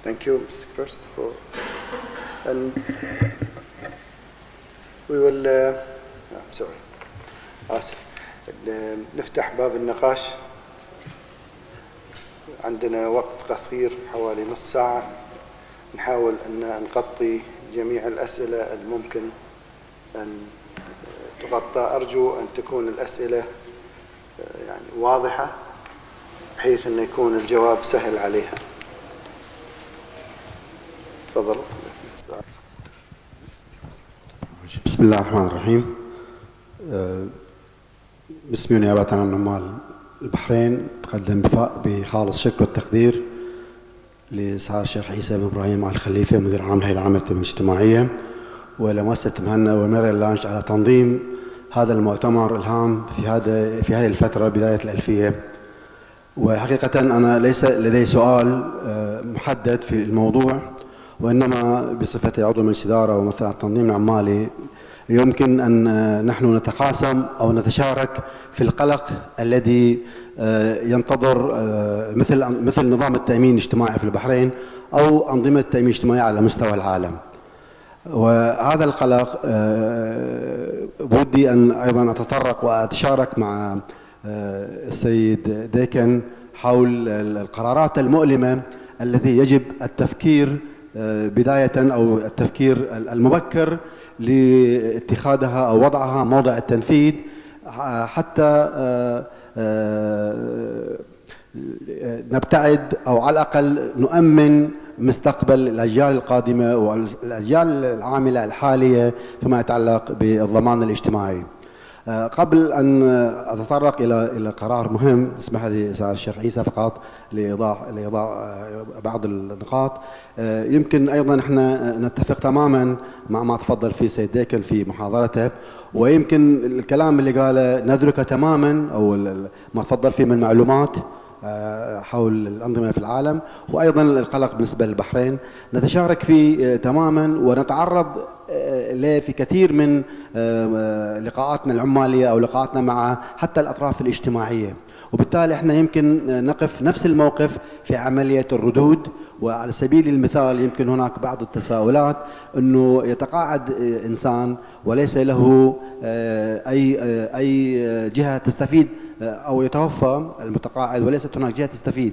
Thank you, Mr. Christopher. And we will, I'm sorry, آسف. نفتح باب النقاش. عندنا وقت قصير حوالي نص ساعة، نحاول أن نغطي جميع الأسئلة الممكن أن تغطى. أرجو أن تكون الأسئلة يعني واضحة بحيث أن يكون الجواب سهل عليها. تفضل. بسم الله الرحمن الرحيم. باسمي ونيابة عن عمال البحرين تقدم بخالص شكر والتقدير لسعادة الشيخ عيسى بن إبراهيم آل خليفة مدير عام الهيئة العامة للتنمية الاجتماعية ولمؤسسة مهنا وميريل لانش على تنظيم هذا المؤتمر الهام في هذه الفترة بداية الألفية. وحقيقة أنا ليس لدي سؤال محدد في الموضوع، وإنما بصفتي عضو مجلس إدارة وممثل على التنظيم العمالي يمكن أن نحن نتقاسم أو نتشارك في القلق الذي ينتظر مثل نظام التأمين الاجتماعي في البحرين أو أنظمة التأمين الاجتماعي على مستوى العالم. وهذا القلق بودي أن أيضا أتطرق وأتشارك مع السيد ديكن حول القرارات المؤلمة التي يجب التفكير بداية أو التفكير المبكر لاتخاذها أو وضعها موضع التنفيذ حتى نبتعد أو على الأقل نؤمن مستقبل الأجيال القادمة والأجيال العاملة الحالية فيما يتعلق بالضمان الاجتماعي. قبل أن أتطرق إلى قرار مهم، اسمح لي سعادة الشيخ عيسى فقط لإيضاح بعض النقاط. يمكن أيضا احنا نتفق تماما مع ما تفضل فيه سيد ديكن في محاضرته، ويمكن الكلام اللي قاله ندركه تماما أو ما تفضل فيه من معلومات حول الأنظمة في العالم، وأيضا القلق بالنسبة للبحرين نتشارك فيه تماما ونتعرض له في كثير من لقاءاتنا العمالية أو لقاءاتنا مع حتى الأطراف الاجتماعية. وبالتالي احنا يمكن نقف نفس الموقف في عملية الردود. وعلى سبيل المثال يمكن هناك بعض التساؤلات انه يتقاعد انسان وليس له اي جهة تستفيد او يتوفى المتقاعد وليست هناك جهة تستفيد،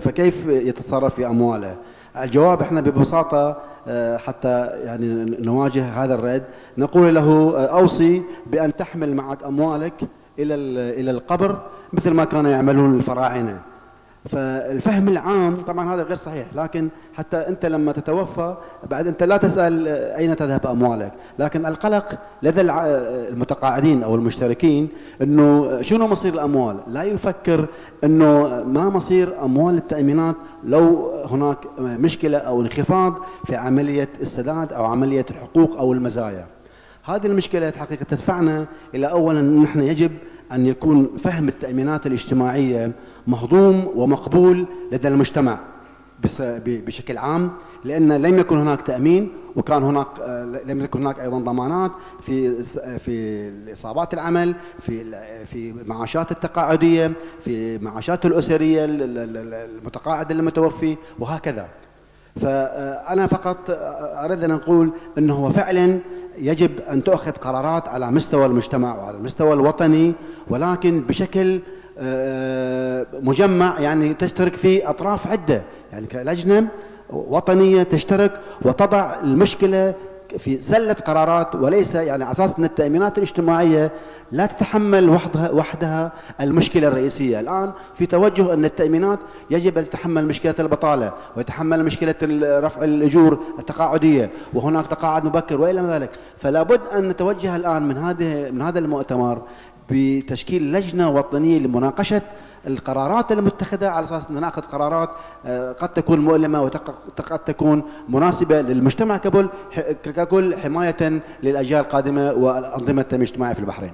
فكيف يتصرف في امواله؟ الجواب احنا ببساطة حتى يعني نواجه هذا الرد نقول له اوصي بان تحمل معك اموالك الى القبر مثل ما كانوا يعملون الفراعنة. فالفهم العام طبعا هذا غير صحيح، لكن حتى انت لما تتوفى بعد انت لا تسأل اين تذهب اموالك، لكن القلق لدى المتقاعدين او المشتركين انه شنو مصير الاموال، لا يفكر انه ما مصير اموال التأمينات لو هناك مشكلة او انخفاض في عملية السداد او عملية الحقوق او المزايا. هذه المشكلة حقيقة تدفعنا الى اولا ان نحن يجب أن يكون فهم التأمينات الاجتماعية مهضوم ومقبول لدى المجتمع بشكل عام، لأن لم يكن هناك تأمين لم يكن هناك أيضا ضمانات في إصابات العمل، في معاشات التقاعدية، في معاشات الأسرية المتقاعد المتوفي وهكذا. فأنا فقط أريد أن أقول أنه هو فعلا يجب أن تؤخذ قرارات على مستوى المجتمع وعلى المستوى الوطني، ولكن بشكل مجمع، يعني تشترك فيه أطراف عدة، يعني كلجنة وطنية تشترك وتضع المشكلة في سلة قرارات، وليس يعني على أساس أن التأمينات الاجتماعية لا تتحمل وحدها المشكلة الرئيسية. الآن في توجه أن التأمينات يجب أن تتحمل مشكلة البطالة ويتحمل مشكلة رفع الأجور التقاعدية، وهناك تقاعد مبكر وإلى ذلك. فلا بد أن نتوجه الآن من هذا المؤتمر بتشكيل لجنة وطنية لمناقشة القرارات المتخذة على أساس أن نأخذ قرارات قد تكون مؤلمة وقد تكون مناسبة للمجتمع ككل حماية للأجيال القادمة وأنظمة التنمية الاجتماعية في البحرين.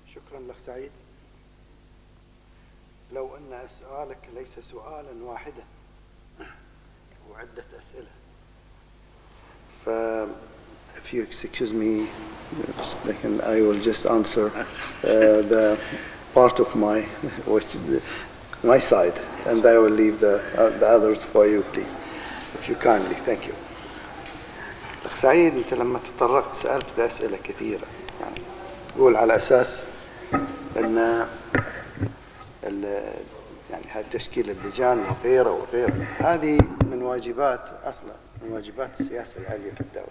شكرا لك سعيد. لو أن سؤالك ليس سؤالا واحدا وعدة أسئلة، if you excuse me, I will just answer the part of my my side, and I will leave the others for you, please, if you kindly. Thank you. أخ سعيد، أنت لما تطرقت سألت بأسئلة كثيرة، يعني تقول على أساس أن يعني هذا تشكيل اللجان وغيره وغيره، هذه من واجبات أصلا من واجبات السياسة العليا في الدولة.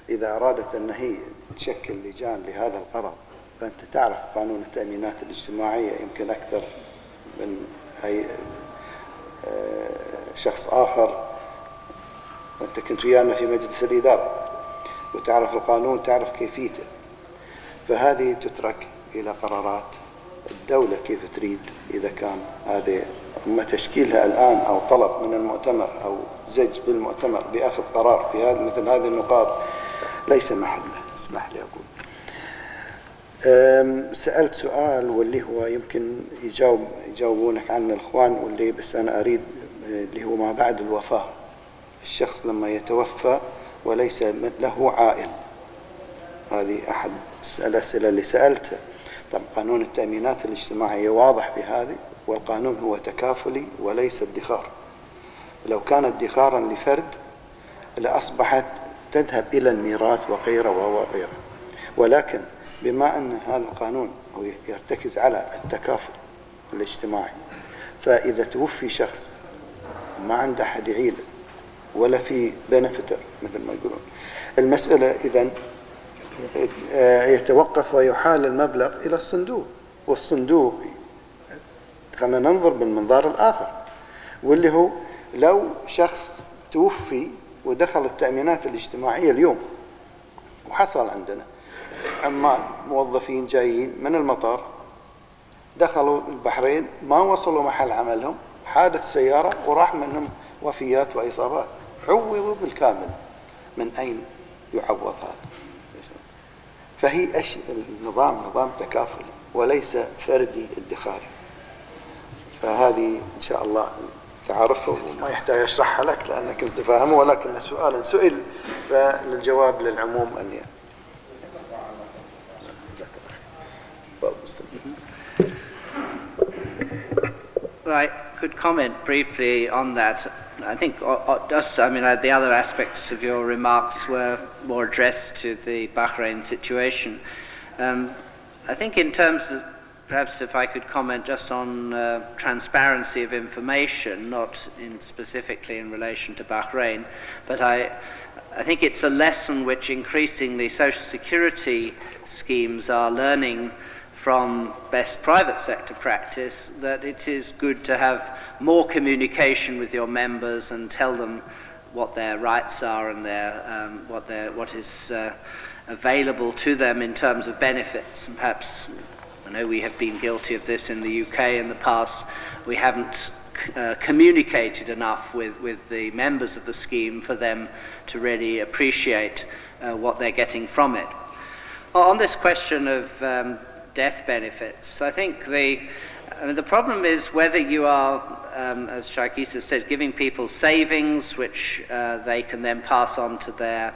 إذا أرادت أن هي تشكل لجان لهذا الغرض، فأنت تعرف قانون التأمينات الاجتماعية يمكن أكثر من أي شخص آخر، وأنت كنت ويانا في مجلس الإدارة وتعرف القانون، تعرف كيفيته. فهذه تترك إلى قرارات الدولة كيف تريد، إذا كان هذه أما تشكيلها الآن أو طلب من المؤتمر أو زج بالمؤتمر بأخذ قرار في هذا مثل هذه النقاط ليس محله. اسمح لي أقول. سألت سؤال واللي هو يمكن يجاوبونك عنه الإخوان، واللي بس أنا أريد اللي هو ما بعد الوفاة. الشخص لما يتوفى وليس له عائل، هذه أحد الأسئلة اللي سألتها. طب قانون التأمينات الاجتماعية واضح في هذه، والقانون هو تكافلي وليس ادخار. لو كان ادخارا لفرد لأصبحت تذهب إلى الميراث وغيره وغيره، ولكن بما أن هذا القانون يرتكز على التكافل الاجتماعي، فإذا توفي شخص ما عنده أحد يعيله ولا في بنفتر مثل ما يقولون، المسألة إذن يتوقف ويحال المبلغ إلى الصندوق، والصندوق خلينا ننظر بالمنظار الآخر، واللي هو لو شخص توفي ودخل التأمينات الاجتماعية اليوم، وحصل عندنا عمال موظفين جايين من المطار دخلوا البحرين ما وصلوا محل عملهم، حادث سيارة وراح منهم وفيات وإصابات، عوضوا بالكامل. من أين يعوض هذا؟ فهي النظام نظام تكافلي وليس فردي ادخاري. فهذه إن شاء الله تعرفه وما يحتاج أشرحها لك لأنك أنت فاهمه، ولكن سؤال سئل فالجواب للعموم أن I could comment briefly on that. I think the other aspects of your remarks were more addressed to the Bahrain situation. I think in terms of, perhaps if I could comment just on transparency of information, not specifically in relation to Bahrain, but I think it's a lesson which increasingly social security schemes are learning from best private sector practice, that it is good to have more communication with your members and tell them what their rights are and what is available to them in terms of benefits. And perhaps, I know we have been guilty of this in the UK in the past, we haven't communicated enough with the members of the scheme for them to really appreciate what they're getting from it. On this question of death benefits, I think the problem is whether you are, as Shaykh Issa says, giving people savings which they can then pass on to their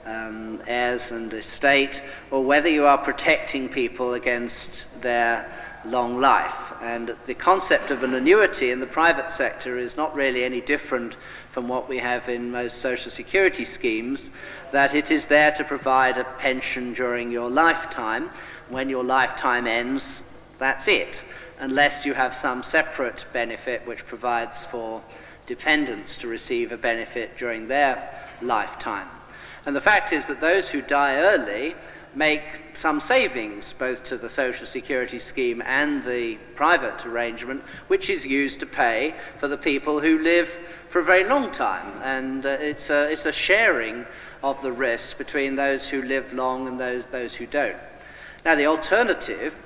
heirs and estate, or whether you are protecting people against their long life. And the concept of an annuity in the private sector is not really any different from what we have in most social security schemes, that it is there to provide a pension during your lifetime. When your lifetime ends, that's it, unless you have some separate benefit which provides for dependents to receive a benefit during their lifetime. And the fact is that those who die early make some savings both to the social security scheme and the private arrangement, which is used to pay for the people who live for a very long time. And it's a sharing of the risk between those who live long and those who don't. Now, the alternative,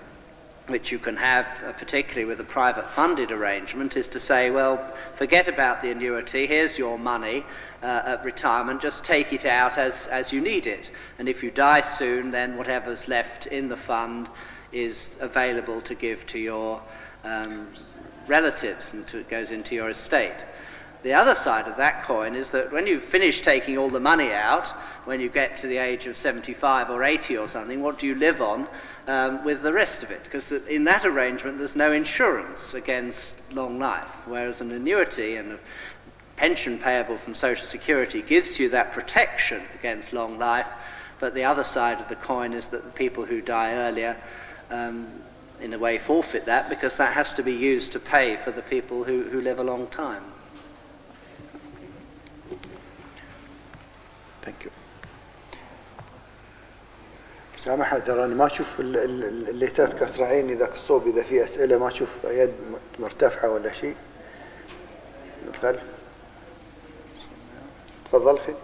which you can have, particularly with a private funded arrangement, is to say, well, forget about the annuity, here's your money at retirement, just take it out as you need it. And if you die soon, then whatever's left in the fund is available to give to your relatives, and it goes into your estate. The other side of that coin is that when you've finished taking all the money out, when you get to the age of 75 or 80 or something, what do you live on with the rest of it? Because in that arrangement there's no insurance against long life, whereas an annuity and a pension payable from Social Security gives you that protection against long life, but the other side of the coin is that the people who die earlier in a way forfeit that, because that has to be used to pay for the people who live a long time. Thank you. سامح ترى أنا ما أشوف الليتات كسر عيني ذاك الصوب، إذا في أسئلة ما أشوف يد مرتفعة ولا شيء. الخلف. تفضل أخي.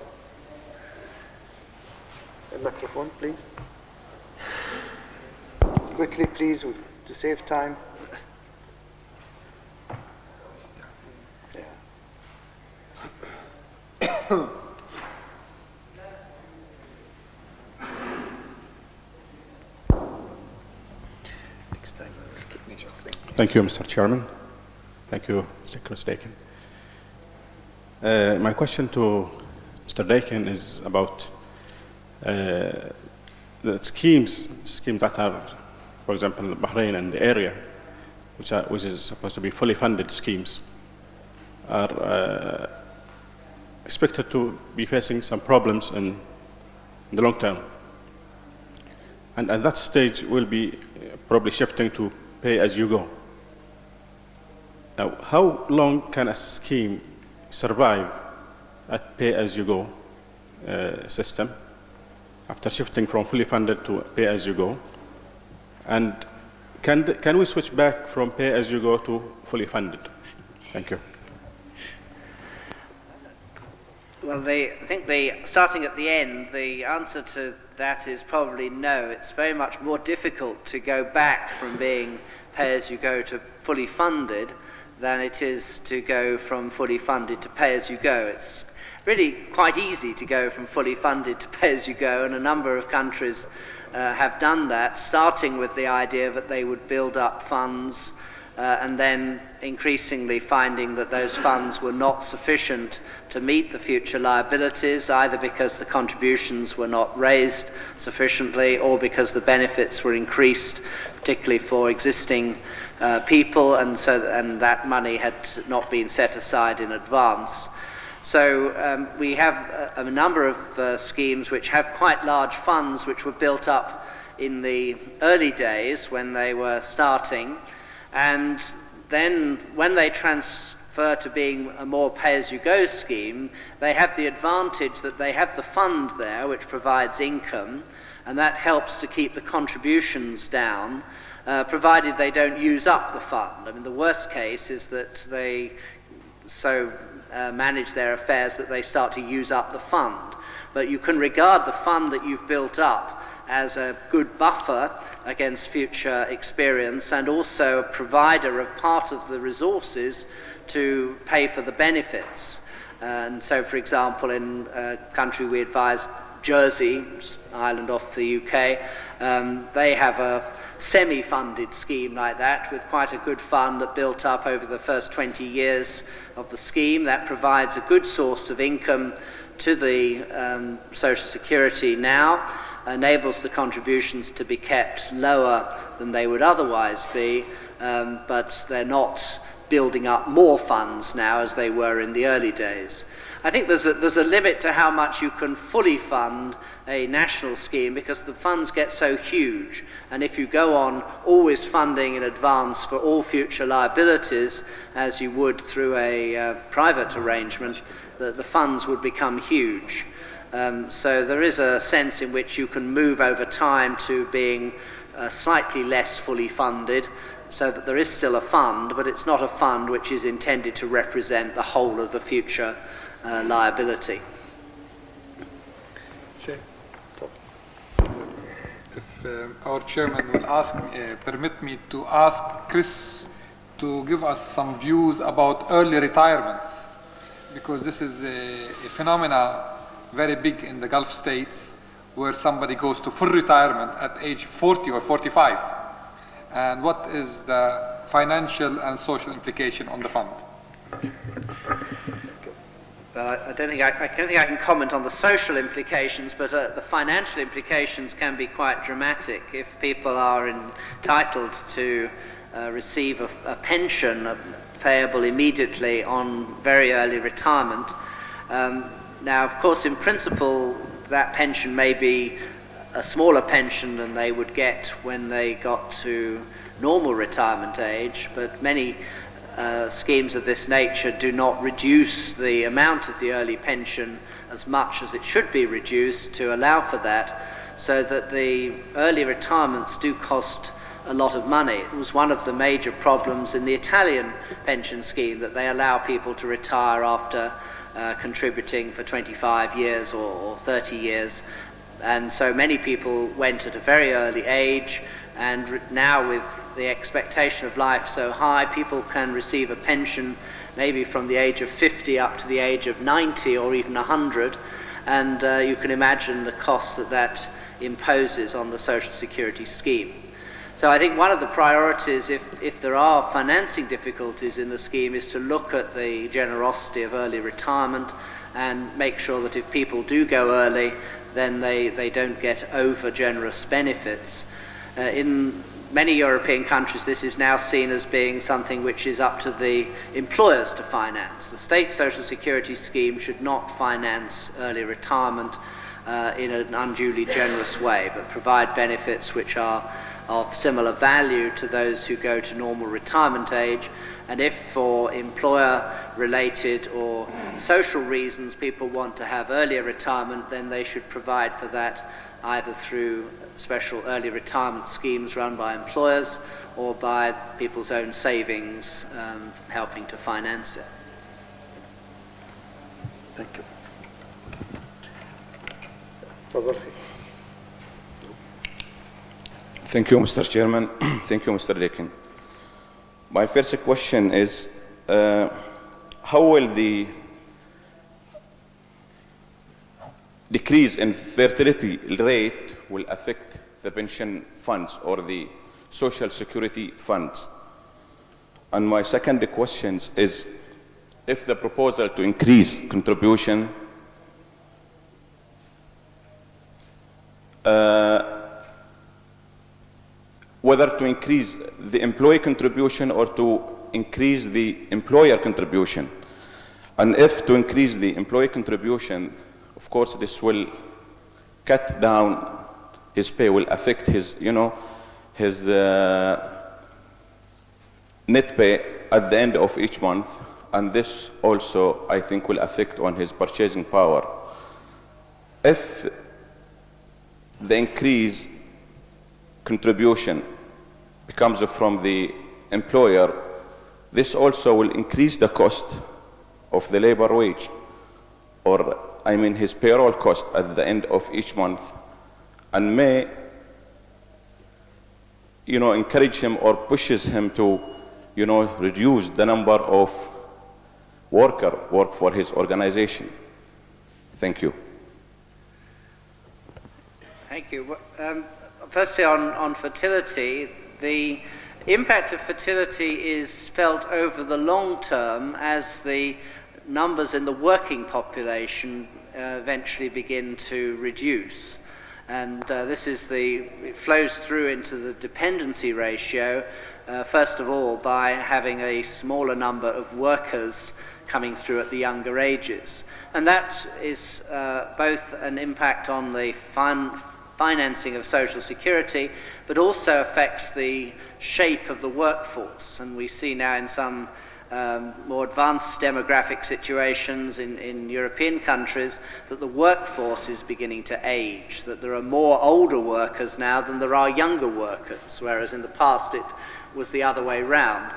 الميكروفون please. Quickly please to save time. Thank you, Mr. Chairman. Thank you, Mr. Chris Dakin. My question to Mr. Dakin is about the schemes that are, for example, in Bahrain and the area, which is supposed to be fully funded schemes, are expected to be facing some problems in the long term. And at that stage, we'll be probably shifting to pay as you go. Now, how long can a scheme survive at pay as you go system after shifting from fully funded to pay as you go? And can we switch back from pay as you go to fully funded? Thank you. Well, I think starting at the end, the answer to that is probably no. It's very much more difficult to go back from being pay-as-you-go to fully funded than it is to go from fully funded to pay-as-you-go. It's really quite easy to go from fully funded to pay-as-you-go, and a number of countries have done that, starting with the idea that they would build up funds and then increasingly finding that those funds were not sufficient to meet the future liabilities, either because the contributions were not raised sufficiently or because the benefits were increased, particularly for existing people, and that money had not been set aside in advance. So we have a number of schemes which have quite large funds which were built up in the early days when they were starting, and then when they transfer to being a more pay-as-you-go scheme, they have the advantage that they have the fund there which provides income, and that helps to keep the contributions down, provided they don't use up the fund. I mean, the worst case is that they manage their affairs that they start to use up the fund. But you can regard the fund that you've built up as a good buffer against future experience, and also a provider of part of the resources to pay for the benefits. And so, for example, in a country we advised, Jersey, island off the UK, they have a semi-funded scheme like that, with quite a good fund that built up over the first 20 years of the scheme. That provides a good source of income to the Social Security now, enables the contributions to be kept lower than they would otherwise be, but they're not building up more funds now as they were in the early days. I think there's a limit to how much you can fully fund a national scheme, because the funds get so huge, and if you go on always funding in advance for all future liabilities, as you would through a private arrangement, the funds would become huge. So there is a sense in which you can move over time to being slightly less fully funded, so that there is still a fund, but it's not a fund which is intended to represent the whole of the future liability. If our chairman will permit me to ask Chris to give us some views about early retirements, because this is a phenomena very big in the Gulf states, where somebody goes to full retirement at age 40 or 45. And what is the financial and social implication on the fund? I don't think I can comment on the social implications, but the financial implications can be quite dramatic. If people are entitled to receive a pension payable immediately on very early retirement, now of course in principle that pension may be a smaller pension than they would get when they got to normal retirement age, but many schemes of this nature do not reduce the amount of the early pension as much as it should be reduced to allow for that, so that the early retirements do cost a lot of money. It was one of the major problems in the Italian pension scheme, that they allow people to retire after contributing for 25 years or 30 years, and so many people went at a very early age. And now with the expectation of life so high, people can receive a pension maybe from the age of 50 up to the age of 90 or even 100, and you can imagine the cost that imposes on the Social Security scheme. So I think one of the priorities, if there are financing difficulties in the scheme, is to look at the generosity of early retirement and make sure that if people do go early, then they don't get over generous benefits. In many European countries, this is now seen as being something which is up to the employers to finance. The state social security scheme should not finance early retirement in an unduly generous way, but provide benefits which are of similar value to those who go to normal retirement age. And if for employer-related or social reasons people want to have earlier retirement, then they should provide for that either through special early retirement schemes run by employers or by people's own savings helping to finance it. Thank you. تفضل. Thank you, Mr. Chairman. Thank you, Mr. Lakin. My first question is, how will the decrease in fertility rate will affect the pension funds or the social security funds? And my second question is, if the proposal to increase contribution whether to increase the employee contribution or to increase the employer contribution. And if to increase the employee contribution, of course this will cut down his pay, will affect his, his net pay at the end of each month, and this also, I think, will affect on his purchasing power. If the increase contribution becomes from the employer, this also will increase the cost of the labor wage, or I mean his payroll cost at the end of each month, and may encourage him or pushes him to reduce the number of work for his organization. Thank you. Thank you. Firstly, on fertility, the impact of fertility is felt over the long term as the numbers in the working population eventually begin to reduce. And it flows through into the dependency ratio, first of all by having a smaller number of workers coming through at the younger ages. And that is both an impact on the financing of Social Security, but also affects the shape of the workforce. And we see now in some more advanced demographic situations in European countries that the workforce is beginning to age, that there are more older workers now than there are younger workers, whereas in the past it was the other way round.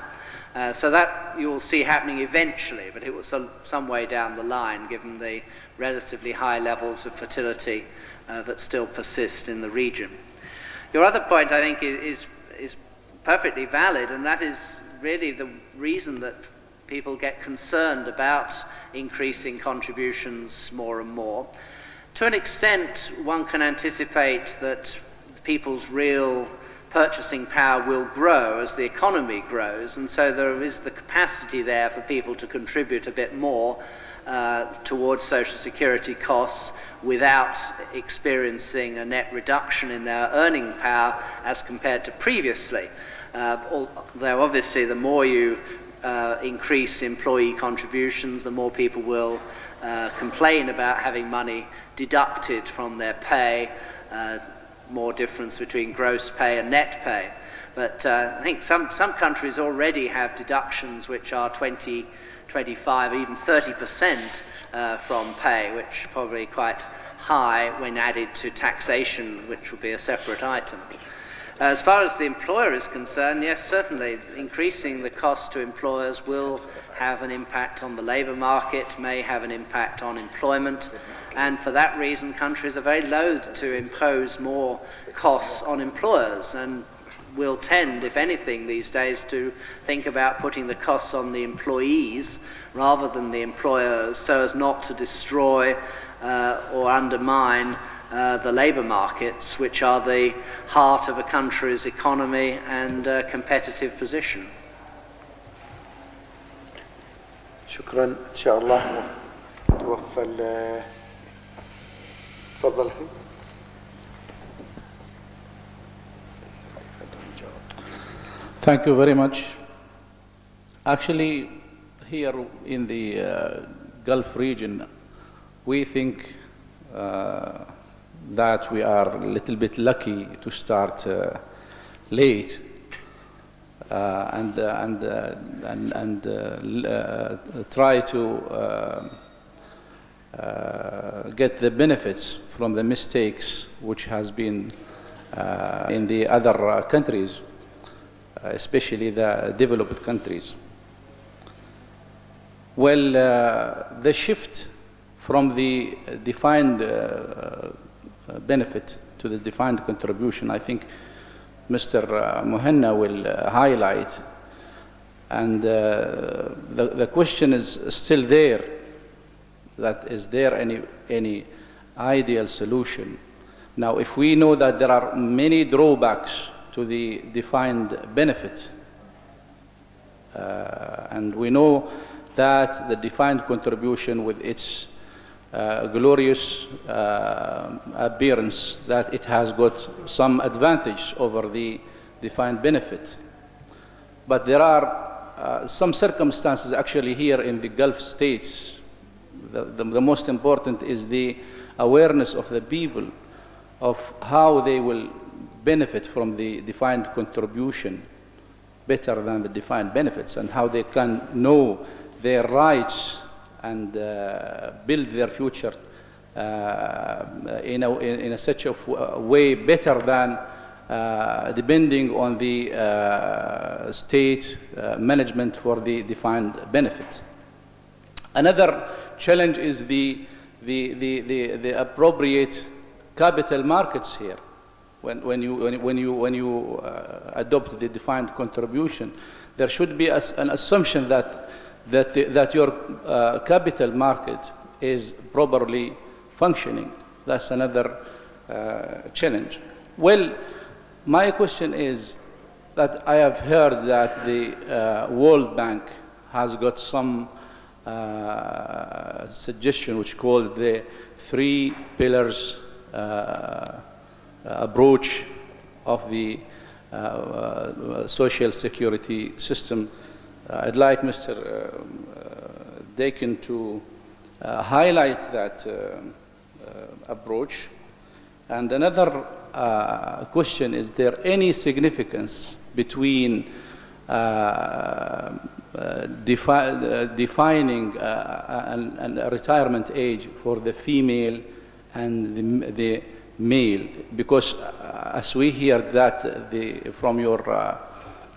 So that you will see happening eventually, but it was some way down the line given the relatively high levels of fertility that still persist in the region. Your other point, I think, is perfectly valid, and that is really the reason that people get concerned about increasing contributions more and more. To an extent, one can anticipate that people's real purchasing power will grow as the economy grows, and so there is the capacity there for people to contribute a bit more towards social security costs without experiencing a net reduction in their earning power as compared to previously. Although obviously the more you increase employee contributions, the more people will complain about having money deducted from their pay, more difference between gross pay and net pay. But I think some countries already have deductions which are 20, 25, even 30% from pay, which is probably quite high when added to taxation, which would be a separate item. As far as the employer is concerned, yes, certainly increasing the cost to employers will have an impact on the labour market, may have an impact on employment, and for that reason countries are very loath to impose more costs on employers and will tend, if anything these days, to think about putting the costs on the employees rather than the employers, so as not to destroy or undermine the labour markets, which are the heart of a country's economy and competitive position. شكرا إن شاء الله توفى تفضل. Thank you very much. Actually, here in the Gulf region, we think that we are a little bit lucky to start late and try to get the benefits from the mistakes which has been in the other countries, especially the developed countries. Well, the shift from the defined benefit to the defined contribution, I think Mr. Muhanna will highlight. And the question is still there, that is there any ideal solution? Now, if we know that there are many drawbacks to the defined benefit, and we know that the defined contribution with its glorious appearance, that it has got some advantage over the defined benefit. But there are some circumstances actually here in the Gulf states. The most important is the awareness of the people of how they will benefit from the defined contribution better than the defined benefits, and how they can know their rights and build their future in such a way better than depending on the state management for the defined benefit. Another challenge is the appropriate capital markets here. When you adopt the defined contribution, there should be an assumption that your capital market is properly functioning. That's another challenge. Well, my question is that I have heard that the World Bank has got some suggestion which called the 3 pillars approach of the social security system. I'd like Mr. Dakin to highlight that approach. And another question, is there any significance between defining a retirement age for the female and the male? Because as we hear that from your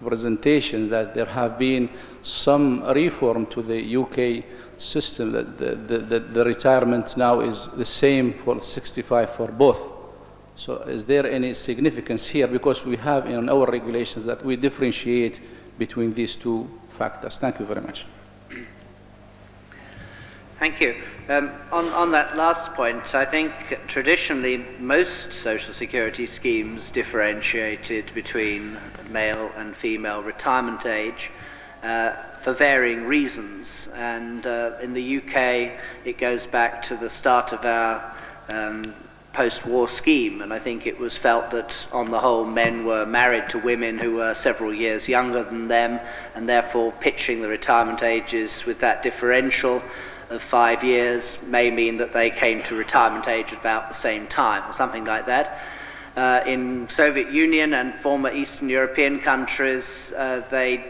presentation, that there have been some reform to the UK system, that the retirement now is the same for 65 for both. So is there any significance here? Because we have in our regulations that we differentiate between these two factors. Thank you very much. Thank you. On that last point, I think traditionally most social security schemes differentiated between male and female retirement age, for varying reasons. And in the UK, it goes back to the start of our post-war scheme, and I think it was felt that on the whole men were married to women who were several years younger than them, and therefore pitching the retirement ages with that differential of 5 years may mean that they came to retirement age at about the same time, or something like that. In Soviet Union and former Eastern European countries, they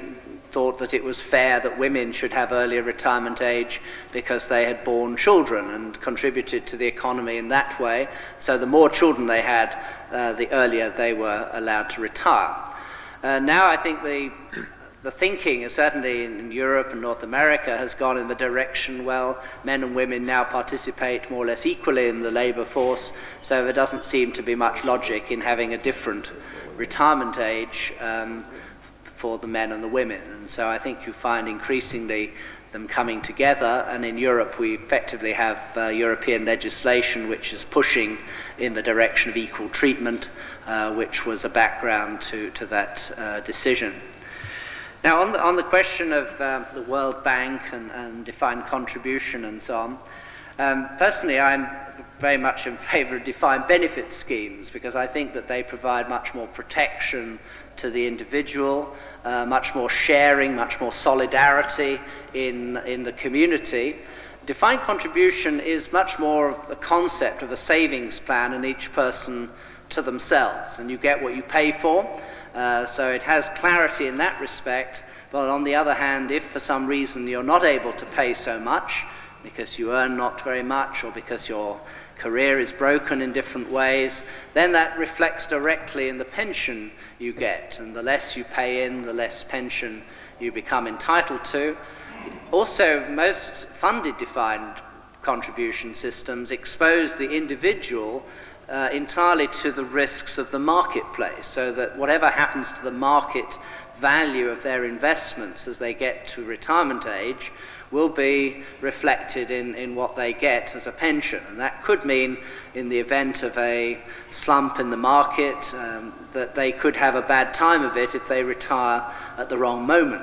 thought that it was fair that women should have earlier retirement age because they had borne children and contributed to the economy in that way. So the more children they had, the earlier they were allowed to retire. Now I think the thinking, certainly in Europe and North America, has gone in the direction, well, men and women now participate more or less equally in the labour force, so there doesn't seem to be much logic in having a different retirement age for the men and the women. And so I think you find increasingly them coming together, and in Europe we effectively have European legislation which is pushing in the direction of equal treatment, which was a background to that decision. Now on the question of the World Bank and defined contribution and so on, personally I'm very much in favour of defined benefit schemes, because I think that they provide much more protection to the individual, much more sharing, much more solidarity in the community. Defined contribution is much more of a concept of a savings plan, and each person to themselves, and you get what you pay for. So it has clarity in that respect, but on the other hand, if for some reason you're not able to pay so much, because you earn not very much, or because your career is broken in different ways, then that reflects directly in the pension you get, and the less you pay in, the less pension you become entitled to. Also, most funded defined contribution systems expose the individual entirely to the risks of the marketplace, so that whatever happens to the market value of their investments as they get to retirement age will be reflected in what they get as a pension. And that could mean, in the event of a slump in the market, that they could have a bad time of it if they retire at the wrong moment.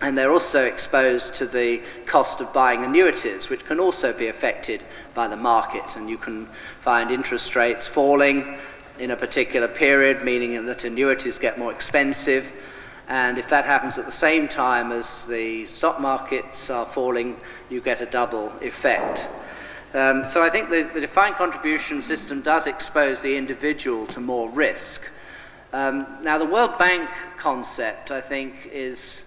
And they're also exposed to the cost of buying annuities, which can also be affected by the market. And you can find interest rates falling in a particular period, meaning that annuities get more expensive. And if that happens at the same time as the stock markets are falling, you get a double effect. So I think the defined contribution system does expose the individual to more risk. Now the World Bank concept, I think, is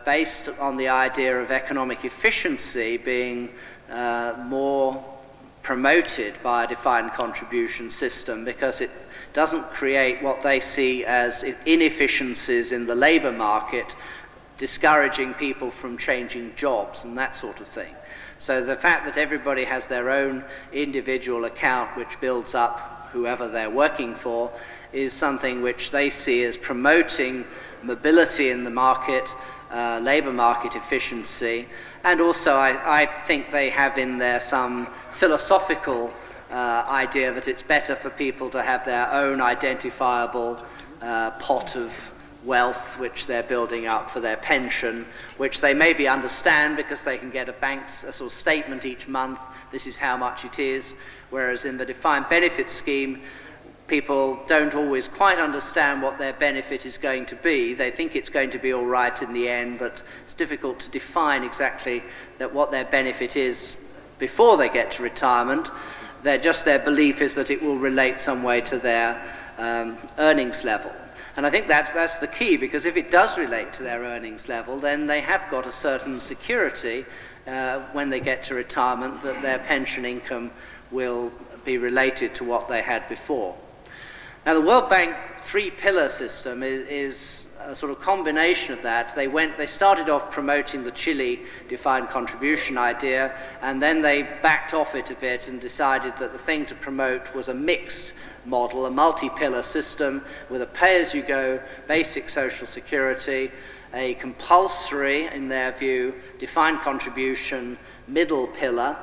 based on the idea of economic efficiency being more promoted by a defined contribution system, because it doesn't create what they see as inefficiencies in the labour market, discouraging people from changing jobs and that sort of thing. So the fact that everybody has their own individual account which builds up whoever they're working for is something which they see as promoting mobility in the market, labour market efficiency, and also I think they have in there some philosophical idea that it's better for people to have their own identifiable pot of wealth which they're building up for their pension, which they maybe understand because they can get a sort of statement each month, this is how much it is, whereas in the defined benefit scheme, people don't always quite understand what their benefit is going to be. They think it's going to be all right in the end, but it's difficult to define exactly what their benefit is before they get to retirement. Their belief is that it will relate some way to their earnings level. And I think that's the key, because if it does relate to their earnings level, then they have got a certain security when they get to retirement that their pension income will be related to what they had before. Now the World Bank three-pillar system is a sort of combination of that. They started off promoting the Chile defined contribution idea, and then they backed off it a bit and decided that the thing to promote was a mixed model, a multi-pillar system with a pay-as-you-go basic social security, a compulsory, in their view, defined contribution middle pillar,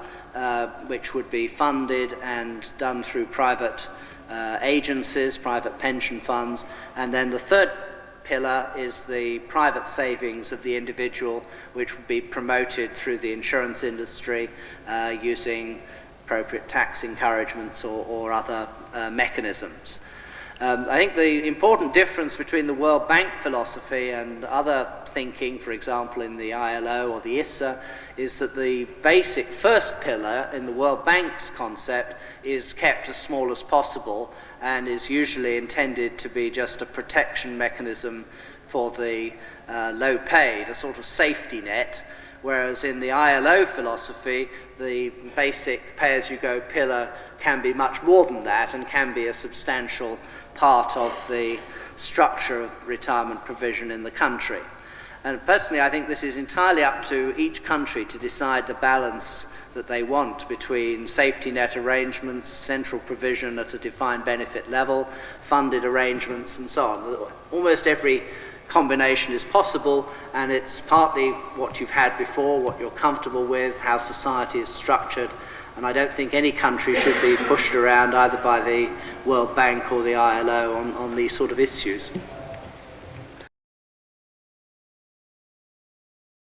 which would be funded and done through private agencies, private pension funds, and then the third pillar is the private savings of the individual, which would be promoted through the insurance industry using appropriate tax encouragements or other mechanisms. I think the important difference between the World Bank philosophy and other thinking, for example in the ILO or the ISSA, is that the basic first pillar in the World Bank's concept is kept as small as possible and is usually intended to be just a protection mechanism for the low paid, a sort of safety net, whereas in the ILO philosophy the basic pay-as-you-go pillar can be much more than that and can be a substantial part of the structure of retirement provision in the country. And personally, I think this is entirely up to each country to decide the balance that they want between safety net arrangements, central provision at a defined benefit level, funded arrangements, and so on. Almost every combination is possible, and it's partly what you've had before, what you're comfortable with, how society is structured. And I don't think any country should be pushed around either by the World Bank or the ILO on these sort of issues.